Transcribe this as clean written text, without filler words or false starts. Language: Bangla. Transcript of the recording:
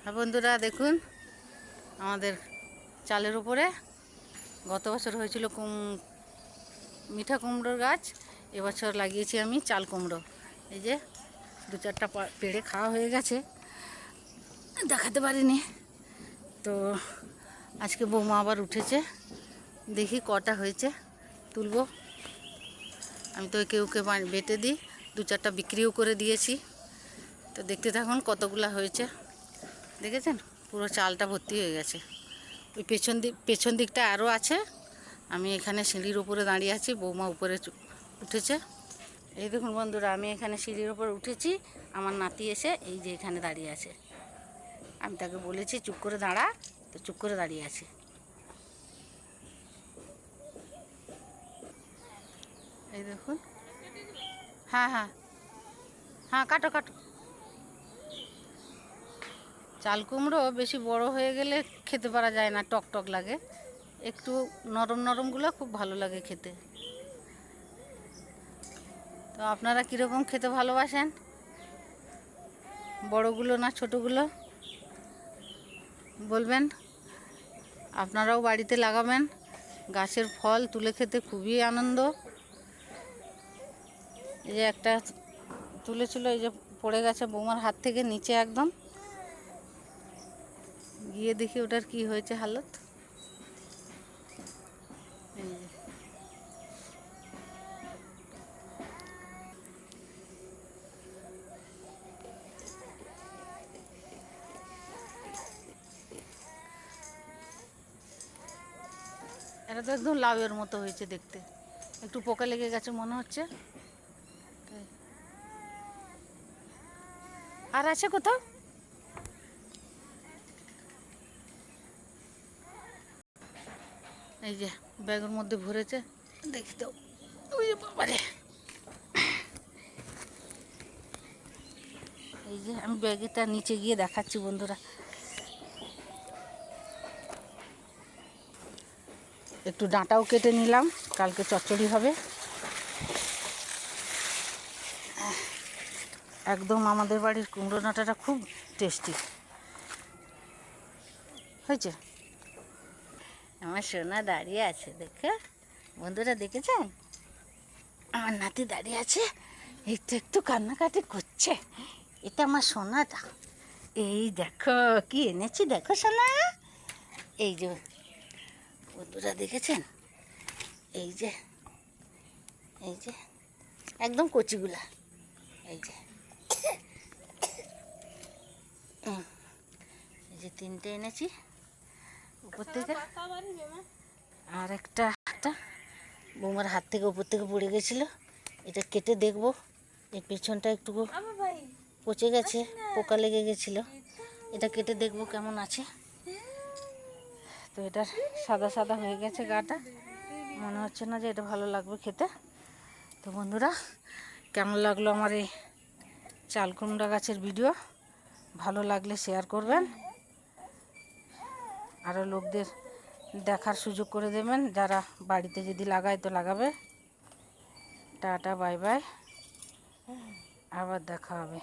হ্যাঁ বন্ধুরা, দেখুন আমাদের চালের উপরে গত বছর হয়েছিল মিঠা কুমড়োর গাছ। এবছর লাগিয়েছি আমি চাল কুমড়ো। এই যে দু চারটা পেড়ে খাওয়া হয়ে গেছে, দেখাতে পারিনি। তো আজকে বৌমা আবার উঠেছে, দেখি কটা হয়েছে তুলবো। আমি তো কেউ বেটে দিই, দু চারটা বিক্রিও করে দিয়েছি। তো দেখতে থাকুন কতগুলা হয়েছে। দেখেছেন পুরো চালটা ভর্তি হয়ে গেছে। ওই পেছন দিকটা আরও আছে। আমি এখানে সিঁড়ির উপরে দাঁড়িয়ে আছি, বৌমা উপরে উঠেছে। এই দেখুন বন্ধুরা, আমি এখানে সিঁড়ির উপরে উঠেছি, আমার নাতি এসে এই যে এখানে দাঁড়িয়ে আছে। আমি তাকে বলেছি চুপ করে দাঁড়া, তো চুপ করে দাঁড়িয়ে আছে। এই দেখুন, হ্যাঁ হ্যাঁ হ্যাঁ, কাটো কাটো। চাল কুমড়ো বেশি বড় হয়ে গেলে খেতে পারা যায় না, টক টক লাগে। একটু নরম নরমগুলো খুব ভালো লাগে খেতে। তো আপনারা কীরকম খেতে ভালোবাসেন, বড়গুলো না ছোটোগুলো, বলবেন। আপনারাও বাড়িতে লাগাবেন, গাছের ফল তুলে খেতে খুবই আনন্দ। এই যে একটা তুলেছিল, এই যে পড়ে গেছে বৌমার হাত থেকে নিচে একদম। গিয়ে দেখি ওটার কি হয়েছে হালত। এই যে এটা তো একদম লাউয়ের মতো হয়েছে দেখতে, একটু পোকা লেগে গেছে মনে হচ্ছে। আর আছে কোথাও? এই যে ব্যাগের মধ্যে ভরেছে, দেখি তো। ওই যে বাবারে, এই যে আমি ব্যাগেটা নিচে গিয়ে দেখাচ্ছি বন্ধুরা। একটু ডাঁটাও কেটে নিলাম, কালকে চচ্চড়ি হবে। একদম আমাদের বাড়ির কুমড়ো ডাঁটাটা খুব টেস্টি হয়েছে। আমার সোনা দাঁড়িয়ে আছে, দেখে বন্ধুরা, দেখেছেন? আমার নাতি দাঁড়িয়ে আছে, একটু একটু কান্নাকাটি করছে। এটা আমার সোনাটা। এই দেখো কি এনেছি, দেখো সোনা। এই যে বন্ধুরা, দেখেছেন? এই যে এই যে একদম কচিগুলা, এই যে এই যে তিনটে এনেছি উপর থেকে। আর একটা বৌমার হাত থেকে উপর থেকে পড়ে গেছিলো, এটা কেটে দেখবো। এই পেছনটা একটু পচে গেছে, পোকা লেগে গেছিলো। এটা কেটে দেখবো কেমন আছে। তো এটা সাদা সাদা হয়ে গেছে গাটা, মনে হচ্ছে না যে এটা ভালো লাগবে খেতে। তো বন্ধুরা, কেমন লাগলো আমার এই চাল কুমড়া গাছের ভিডিও? ভালো লাগলে শেয়ার করবেন, আরও লোকদের দেখার সুযোগ করে দেবেন। যারা বাড়িতে যদি লাগায় তো লাগাবে। টাটা, বাই বাই, আবার দেখা হবে।